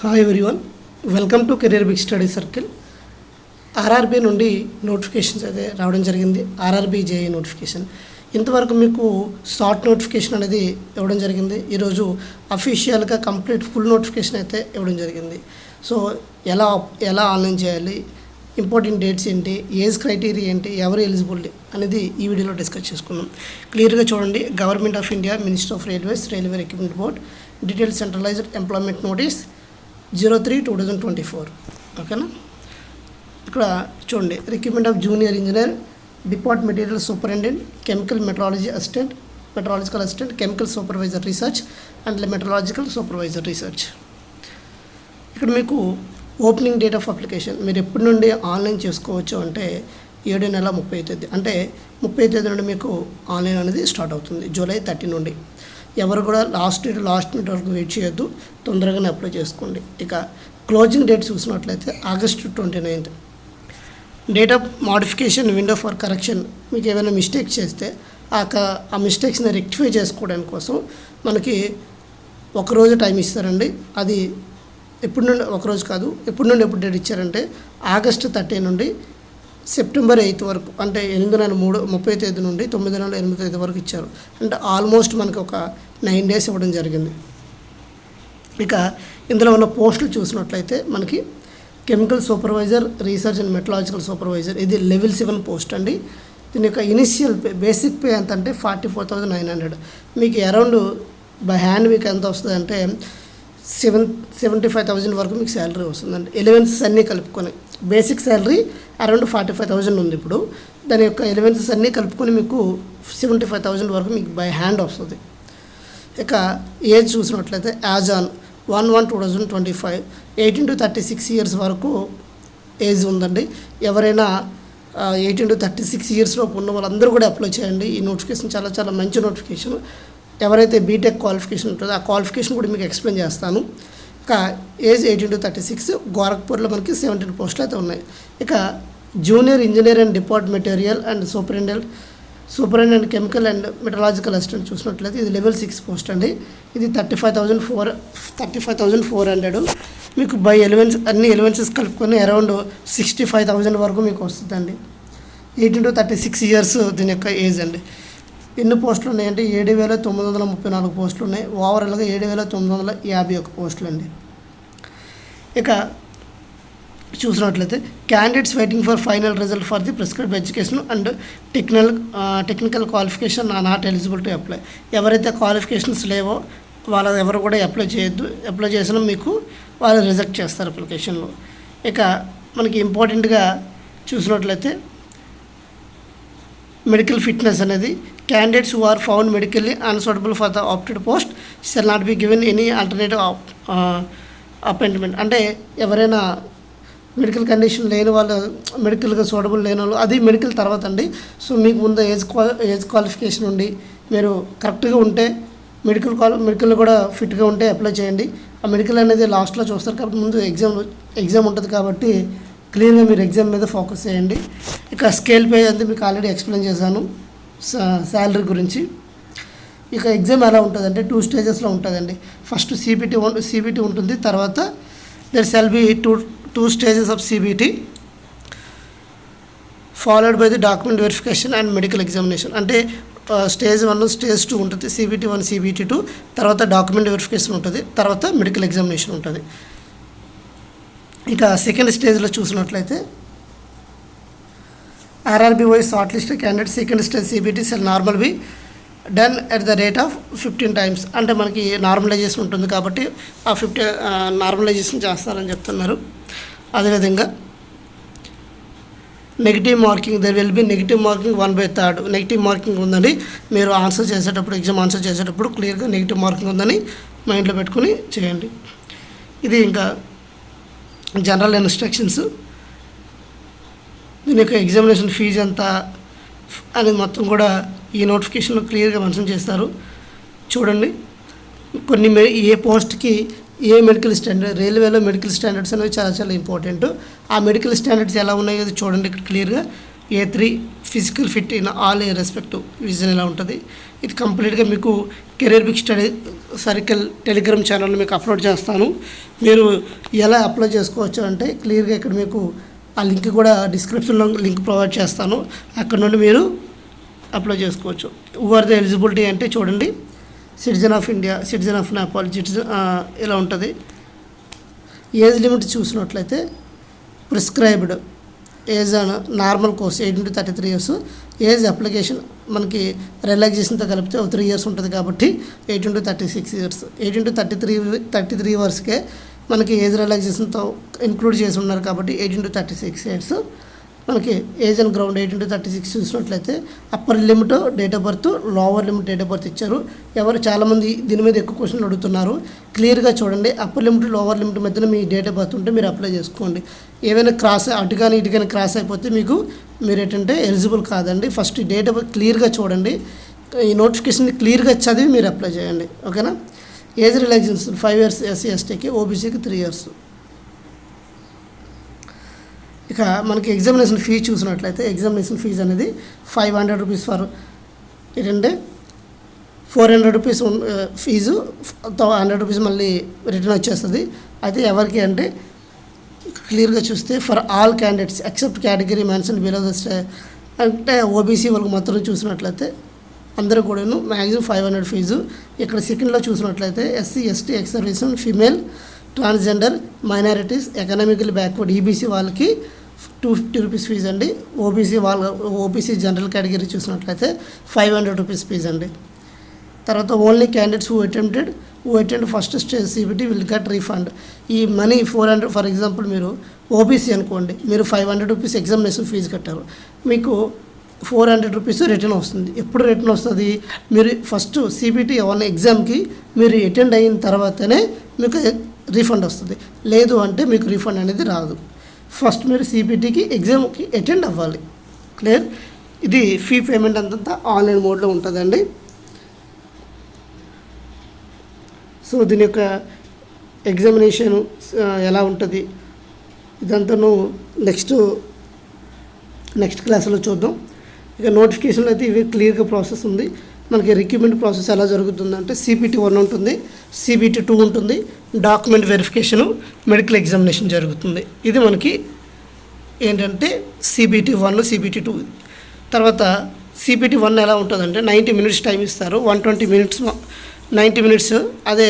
Hi everyone, welcome to career big study circle. RRB నుండి notifications అయితే రావడం జరిగింది. ఆర్ఆర్బీ జేఈ నోటిఫికేషన్ ఇంతవరకు మీకు షార్ట్ నోటిఫికేషన్ అనేది ఇవ్వడం జరిగింది. ఈరోజు అఫీషియల్గా కంప్లీట్ ఫుల్ నోటిఫికేషన్ అయితే ఇవ్వడం జరిగింది. సో ఎలా ఆన్లైన్ చేయాలి, ఇంపార్టెంట్ డేట్స్ ఏంటి, ఏజ్ క్రైటీరియా ఏంటి, ఎవరు ఎలిజిబిలిటీ అనేది ఈ వీడియోలో డిస్కస్ చేసుకుందాం. క్లియర్గా చూడండి. Government of India, minister of railways, railway recruitment board, detail centralised employment notice 03/2024. ఓకేనా. ఇక్కడ చూడండి, recruitment of junior engineer, depot material superintendent, chemical metallurgical assistant, chemical supervisor research and metallurgical supervisor research. ఇక్కడ మీకు opening date of application మీరు ఎప్పటి నుండి online చేసుకోవచ్చు అంటే 7 నెల 30వ తేదీ, అంటే 30వ తేదీ నుండి మీకు ఆన్లైన్ అనేది స్టార్ట్ అవుతుంది. జూలై 30 నుండి. ఎవరు కూడా లాస్ట్ మినిట్ వరకు వెయిట్ చేయొద్దు, తొందరగానే అప్లై చేసుకోండి. ఇక క్లోజింగ్ డేట్ చూసినట్లయితే August 29. Date of modification window for correction. మీకు ఏమైనా మిస్టేక్స్ చేస్తే ఆ మిస్టేక్స్ని రెక్టిఫై చేసుకోవడానికి కోసం మనకి ఒకరోజు టైం ఇస్తారండి. అది ఎప్పుడు నుండి, ఒకరోజు కాదు, ఎప్పుడు డేట్ ఇచ్చారంటే ఆగస్టు 30 నుండి సెప్టెంబర్ 8 వరకు, అంటే 8 నెల 30వ తేదీ నుండి 9 నెల 8వ తేదీ వరకు ఇచ్చారు. అంటే ఆల్మోస్ట్ మనకి ఒక 9 డేస్ ఇవ్వడం జరిగింది. ఇక ఇందులో ఉన్న పోస్టులు చూసినట్లయితే మనకి chemical supervisor research and metallurgical supervisor, ఇది లెవెల్ 7 పోస్ట్ అండి. దీని యొక్క ఇనిషియల్ పే, బేసిక్ పే ఎంత అంటే 44,900. మీకు అరౌండ్ బై హ్యాండ్ మీకు ఎంత వస్తుంది అంటే 75,000 వరకు మీకు శాలరీ వస్తుందండి. ఎలివెన్సెస్ అన్నీ కలుపుకొని బేసిక్ శాలరీ అరౌండ్ 45,000 ఉంది. ఇప్పుడు దాని యొక్క ఎలివెన్సెస్ అన్నీ కలుపుకొని మీకు 75,000 వరకు మీకు బై హ్యాండ్ వస్తుంది. ఇక ఏజ్ చూసినట్లయితే యాజ్ ఆన్ 1/1/2025 18 to 36 ఇయర్స్ వరకు ఏజ్ ఉందండి. ఎవరైనా 18 to 36 ఇయర్స్లో ఉన్న వాళ్ళందరూ కూడా అప్లై చేయండి. ఈ నోటిఫికేషన్ చాలా మంచి నోటిఫికేషన్. ఎవరైతే బీటెక్ క్వాలిఫికేషన్ ఉంటుందో ఆ క్వాలిఫికేషన్ కూడా మీకు ఎక్స్ప్లెయిన్ చేస్తాను. ఇక ఏజ్ 18 to 36, గోరఖ్పూర్లో మనకి 17 పోస్టులు అయితే ఉన్నాయి. ఇక junior engineer and depart material and superintendent chemical and meteorological assistant చూసినట్లయితే ఇది లెవెల్ 6 పోస్ట్ అండి. ఇది 35,400 మీకు బై అన్ని ఎలివెన్సెస్ కలుపుకొని అరౌండ్ 65,000 వరకు మీకు వస్తుందండి. 18 to 36 ఇయర్స్ దీని యొక్క ఏజ్ అండి. ఎన్ని పోస్టులు ఉన్నాయంటే 7,934 పోస్టులు ఉన్నాయి. ఓవరాల్గా 7,951 పోస్టులు అండి. ఇక చూసినట్లయితే candidates waiting for final result for the prescribed education and technical qualification are not eligible to apply. ఎవరైతే క్వాలిఫికేషన్స్ లేవో వాళ్ళ ఎవరు కూడా అప్లై చేయొద్దు. అప్లై చేసినా మీకు వాళ్ళు రిజెక్ట్ చేస్తారు అప్లికేషన్లో. ఇక మనకి ఇంపార్టెంట్గా చూసినట్లయితే మెడికల్ ఫిట్నెస్ అనేది candidates who are found medically unsuitable for the opted post shall not be given any alternative appointment. అంటే ఎవరైనా మెడికల్ కండిషన్ లేని వాళ్ళు, మెడికల్గా సూటబుల్ లేని వాళ్ళు, అది మెడికల్ తర్వాత అండి. సో మీకు ముందు ఏజ్ క్వాలిఫికేషన్ ఉండి మీరు కరెక్ట్గా ఉంటే మెడికల్ కూడా ఫిట్గా ఉంటే అప్లై చేయండి. ఆ మెడికల్ అనేది లాస్ట్లో చూస్తారు కాబట్టి ముందు ఎగ్జామ్ ఉంటుంది కాబట్టి క్లియర్గా మీరు ఎగ్జామ్ మీద ఫోకస్ చేయండి. ఇక స్కేల్ పే అంతా మీకు ఆల్రెడీ ఎక్స్ప్లెయిన్ చేశాను శాలరీ గురించి. ఇక ఎగ్జామ్ ఎలా ఉంటుందంటే 2 స్టేజెస్లో ఉంటుందండి. ఫస్ట్ సిబిటి ఉంటుంది. తర్వాత there shall be two stages of CBT followed by the document verification and medical examination. అంటే స్టేజ్ 1, స్టేజ్ 2 ఉంటుంది. సిబిటి 1, సిబిటి 2, తర్వాత డాక్యుమెంట్ వెరిఫికేషన్ ఉంటుంది, తర్వాత మెడికల్ ఎగ్జామినేషన్ ఉంటుంది. ఇక సెకండ్ స్టేజ్లో చూసినట్లయితే RRB wise short list candidate second stage CBT cell normal be done at the rate of 15 times. అంటే మనకి నార్మలైజేషన్ ఉంటుంది కాబట్టి ఆ 50 నార్మలైజేషన్ చేస్తారని చెప్తున్నారు. అదేవిధంగా negative marking, there will be negative marking 1/3. Negative marking ఉందని మీరు ఆన్సర్ చేసేటప్పుడు, ఎగ్జామ్ ఆన్సర్ చేసేటప్పుడు క్లియర్గా నెగిటివ్ మార్కింగ్ ఉందని మైండ్లో పెట్టుకుని చేయండి. ఇది ఇంకా జనరల్ ఇన్స్ట్రక్షన్స్. దీని యొక్క ఎగ్జామినేషన్ ఫీజు ఎంత అనేది మొత్తం కూడా ఈ నోటిఫికేషన్లో క్లియర్గా మెన్షన్ చేస్తారు. చూడండి, కొన్ని ఏ పోస్ట్కి ఏ మెడికల్ స్టాండర్డ్, రైల్వేలో మెడికల్ స్టాండర్డ్స్ అనేవి చాలా ఇంపార్టెంట్. ఆ మెడికల్ స్టాండర్డ్స్ ఎలా ఉన్నాయో చూడండి ఇక్కడ క్లియర్గా. A3 physical fit in all respective vision ఎలా ఉంటుంది. ఇది కంప్లీట్గా మీకు career big study circle telegram ఛానల్లో మీకు అప్లోడ్ చేస్తాను. మీరు ఎలా అప్లోడ్ చేసుకోవచ్చు అంటే క్లియర్గా ఇక్కడ మీకు ఆ లింక్ కూడా డిస్క్రిప్షన్లో లింక్ ప్రొవైడ్ చేస్తాను. అక్కడ నుండి మీరు అప్లోడ్ చేసుకోవచ్చు. ఓవర్ ద ఎలిజిబిలిటీ అంటే చూడండి, citizen of India, citizen of Nepal, citizen ఇలా ఉంటుంది. ఏజ్ లిమిట్ చూసినట్లయితే prescribed age normal course 18 to 33 years. Age application మనకి రిలాక్సేషన్తో కలిపితే 3 years ఉంటుంది కాబట్టి 18 to 36 years. 18 to 33 yearsకే మనకి ఏజ్ రిలాక్సేషన్తో ఇంక్లూడ్ చేసి ఉన్నారు కాబట్టి 18 to 36 years. మనకి ఏజ్ అండ్ గ్రౌండ్ 18 to 36 చూసినట్లయితే upper limit date of birth, lower limit date of birth ఇచ్చారు. చాలామంది దీని మీద ఎక్కువ క్వశ్చన్లు అడుగుతున్నారు. క్లియర్గా చూడండి, అప్పర్ లిమిట్ లోవర్ లిమిట్ మధ్యలో మీ డేట్ ఆఫ్ బర్త్ ఉంటే మీరు అప్లై చేసుకోండి. ఏవైనా క్రాస్ అటు కానీ ఇటు కానీ క్రాస్ అయిపోతే మీరు ఏంటంటే ఎలిజిబుల్ కాదండి. ఫస్ట్ డేట్ ఆఫ్ బర్త్ క్లియర్గా చూడండి, ఈ నోటిఫికేషన్ క్లియర్గా చదివి మీరు అప్లై చేయండి. ఓకేనా. Age relaxation 5 years SC STకి, OBCకి 3 years. ఇక మనకి ఎగ్జామినేషన్ ఫీజు చూసినట్లయితే ఎగ్జామినేషన్ ఫీజు అనేది 500 rupees ఫర్ ఏంటంటే 400 rupees ఫీజు, 100 rupees మళ్ళీ రిటర్న్ వచ్చేస్తుంది. అయితే ఎవరికి అంటే క్లియర్గా చూస్తే for all candidates except category mention below the అంటే ఓబీసీ వాళ్ళకి మొత్తం చూసినట్లయితే అందరూ కూడాను మ్యాక్సిమం 500 ఫీజు. ఇక్కడ సెకండ్లో చూసినట్లయితే SC ST ex service female, transgender, minorities, economical backward EBC వాళ్ళకి 250 rupees ఫీజు అండి. ఓబీసీ జనరల్ కేటగిరీ చూసినట్లయితే 500 rupees ఫీజు అండి. తర్వాత only candidates who attend first stage CBT will get refund. ఈ మనీ 400 ఫర్ ఎగ్జాంపుల్ మీరు ఓబీసీ అనుకోండి, మీరు 500 rupees examination fee కట్టారు, మీకు 400 rupees రిటర్న్ వస్తుంది. ఎప్పుడు రిటర్న్ వస్తుంది? మీరు ఫస్ట్ CBT ఏమన్నా ఎగ్జామ్కి మీరు అటెండ్ అయిన తర్వాతనే మీకు రీఫండ్ వస్తుంది. లేదు అంటే మీకు రీఫండ్ అనేది రాదు. ఫస్ట్ మీరు CBTకి ఎగ్జామ్కి అటెండ్ అవ్వాలి. క్లియర్. ఇది ఫీ పేమెంట్ అంతా ఆన్లైన్ మోడ్లో ఉంటుందండి. సో దీని యొక్క ఎగ్జామినేషన్ ఎలా ఉంటుంది ఇదంతా నెక్స్ట్ క్లాస్లో చూద్దాం. ఇక నోటిఫికేషన్లో అయితే ఇవి క్లియర్గా ప్రాసెస్ ఉంది. మనకి రిక్రూట్మెంట్ ప్రాసెస్ ఎలా జరుగుతుందంటే CBT 1 ఉంటుంది, CBT 2 ఉంటుంది, డాక్యుమెంట్ వెరిఫికేషను, మెడికల్ ఎగ్జామినేషన్ జరుగుతుంది. ఇది మనకి ఏంటంటే CBT 1, CBT 2. తర్వాత CBT 1 ఎలా ఉంటుందంటే 90 minutes టైం ఇస్తారు, 120 minutes 90 minutes. అదే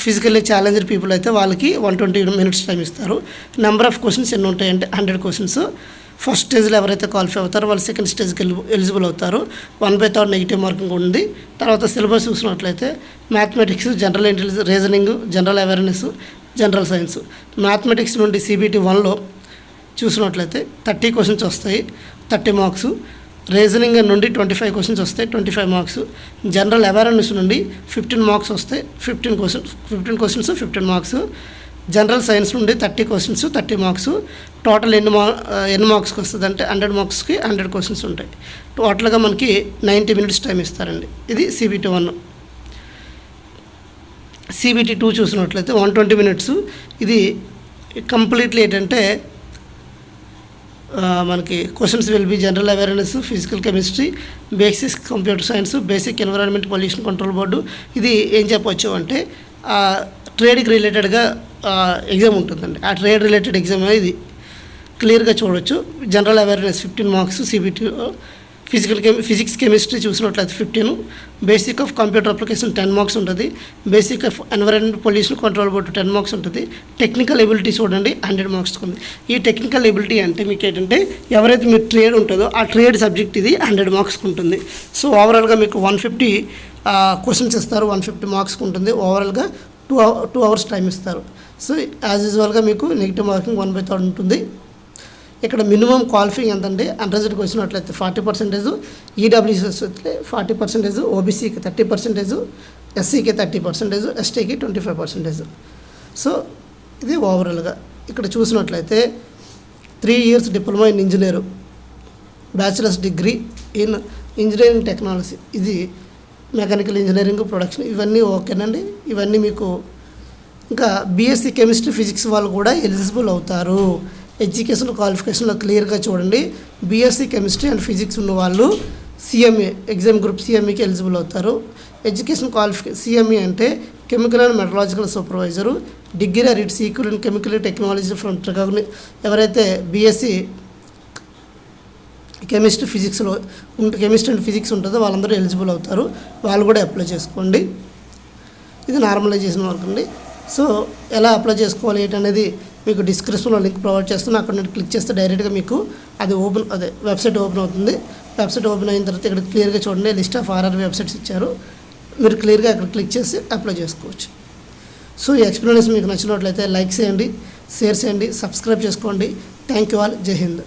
ఫిజికల్లీ ఛాలెంజ్డ్ పీపుల్ అయితే వాళ్ళకి 120 minutes టైం ఇస్తారు. నెంబర్ ఆఫ్ క్వశ్చన్స్ ఎన్ని ఉంటాయంటే 100 questions. ఫస్ట్ స్టేజ్లో ఎవరైతే క్వాలిఫై అవుతారో వాళ్ళు సెకండ్ స్టేజ్కి ఎలిజిబుల్ అవుతారు. 1/3 నెగిటివ్ మార్కింగ్ ఉంది. తర్వాత సిలబస్ చూసినట్లయితే mathematics, general intelligence, reasoning, general awareness, general science. Mathematics నుండి CBT 1లో చూసినట్లయితే 30 questions వస్తాయి, 30 marks. రీజనింగ్ నుండి 25 questions వస్తాయి, 25 marks. జనరల్ అవేర్నెస్ నుండి 15 marks వస్తాయి, 15 questions 15 marks. జనరల్ సైన్స్ నుండి 30 questions 30 marks. టోటల్ ఎన్ని మార్క్స్కి వస్తుంది అంటే 100 marksకి 100 questions ఉంటాయి. టోటల్గా మనకి 90 minutes టైం ఇస్తారండి. ఇది CBT 1. CBT 2 చూసినట్లయితే 120 minutes. ఇది కంప్లీట్లీ ఏంటంటే మనకి questions will be general awareness, physical chemistry, basic computer science, basic environment pollution control board. ఇది ఏం చెప్పవచ్చు అంటే ట్రేడ్కి రిలేటెడ్గా ఎగ్జామ్ ఉంటుందండి. ఆ ట్రేడ్ రిలేటెడ్ ఎగ్జామ్ ఇది క్లియర్గా చూడవచ్చు. General awareness 15 marks CBT. Physics chemistry చూసినట్లయితే 15. Basic of computer application 10 marks ఉంటుంది. Basic of environment pollution control board 10 marks ఉంటుంది. టెక్నికల్ ఎబిలిటీ చూడండి 100 marks ఉంది. ఈ టెక్నికల్ ఎబిలిటీ అంటే మీకు ఏంటంటే ఎవరైతే మీకు ట్రేడ్ ఉంటుందో ఆ ట్రేడ్ సబ్జెక్ట్ ఇది 100 marks ఉంటుంది. సో ఓవరాల్గా మీకు 150 questions ఇస్తారు, 150 marks ఉంటుంది. ఓవరాల్గా 2 hours టైం ఇస్తారు. సో యాజ్ యూజువల్గా మీకు నెగిటివ్ మార్కింగ్ 1/3 ఉంటుంది. ఇక్కడ మినిమం క్వాలిఫైయింగ్ ఎంతంటే అండర్గ్రాడ్యుయేట్కి వచ్చినట్లయితే 40%, ఈడబ్ల్యూఎస్ వస్తే 40%, ఓబీసీకి 30%, ఎస్సీకి 30%, ఎస్టీకి 25%. సో ఇది ఓవరాల్గా ఇక్కడ చూసినట్లయితే 3 years diploma in engineer, bachelors degree in engineering technology, ఇది మెకానికల్ ఇంజనీరింగ్, ప్రొడక్షన్, ఇవన్నీ ఓకేనండి. ఇవన్నీ మీకు ఇంకా బీఎస్సీ కెమిస్ట్రీ, ఫిజిక్స్ వాళ్ళు కూడా ఎలిజిబుల్ అవుతారు. ఎడ్యుకేషన్ క్వాలిఫికేషన్లో క్లియర్గా చూడండి. బీఎస్సీ కెమిస్ట్రీ అండ్ ఫిజిక్స్ ఉన్న వాళ్ళు CMA ఎగ్జామ్ గ్రూప్ CMAకి ఎలిజిబుల్ అవుతారు. ఎడ్యుకేషన్ క్వాలిఫికేషన్ సిఎంఈ అంటే chemical and మెటలాజికల్ supervisor, degree or it's equal in chemical technology from ఎవరైతే బీఎస్సీ కెమిస్ట్రీ అండ్ ఫిజిక్స్ ఉంటుందో వాళ్ళందరూ ఎలిజిబుల్ అవుతారు, వాళ్ళు కూడా అప్లై చేసుకోండి. ఇది నార్మలైజేషన్ వర్క్ అండి. సో ఎలా అప్లై చేసుకోవాలి ఏంటనేది మీకు డిస్క్రిప్షన్లో లింక్ ప్రొవైడ్ చేస్తున్నాను. అక్కడ నేను క్లిక్ చేస్తే డైరెక్ట్గా మీకు అది వెబ్సైట్ ఓపెన్ అవుతుంది. వెబ్సైట్ ఓపెన్ అయిన తర్వాత ఇక్కడ క్లియర్గా చూడండి, లిస్ట్ ఆఫ్ ఆర్ఆర్ వెబ్సైట్స్ ఇచ్చారు. మీరు క్లియర్గా అక్కడ క్లిక్ చేసి అప్లై చేసుకోవచ్చు. సో ఈ ఎక్స్ప్లెనేషన్ మీకు నచ్చినట్లయితే లైక్ చేయండి, షేర్ చేయండి, సబ్స్క్రైబ్ చేసుకోండి. Thank you all. జై హింద్.